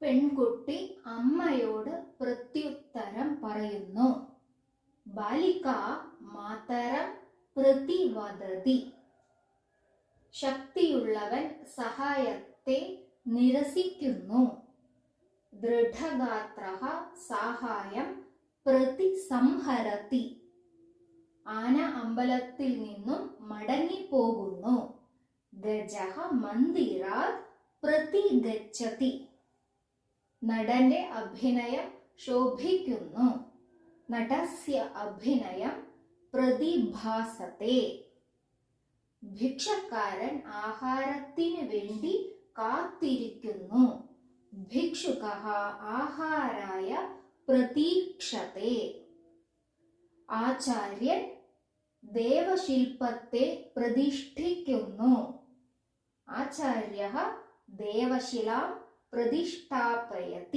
പെൺകുട്ടി അമ്മയോട് പ്രത്യുത്തരം പറയുന്നു. ബാലിക മാതരം പ്രതിവദതി. ശക്തിയുള്ളവൻ സഹായത്തെ നിരസിക്കുന്നു. ദൃഢഗാത്രഃ സാഹായം പ്രതിസംഹരതി. ആന അമ്പലത്തിൽ നിന്നും മടങ്ങിപ്പോകുന്നു. ഗജഃ മന്ദിരാത് പ്രതിഗച്ഛതി. നടന്റെ അഭിനയം ശോഭിക്കുന്നു. നടസ്യ അഭിനയം പ്രതിഭാസത്തെ. ഭിക്ഷക്കാരൻ ആഹാരത്തിനു വേണ്ടി കാത്തിരിക്കുന്നു. ഭിക്ഷുകഃ ആഹാരായ പ്രതീക്ഷത്തെ. ആചാര്യൻ ദേവശില്പത്തെ പ്രതിഷ്ഠിക്കുന്നു. ആചാര്യഃ ദേവശിലാം പ്രതിഷ്ഠാപയതി.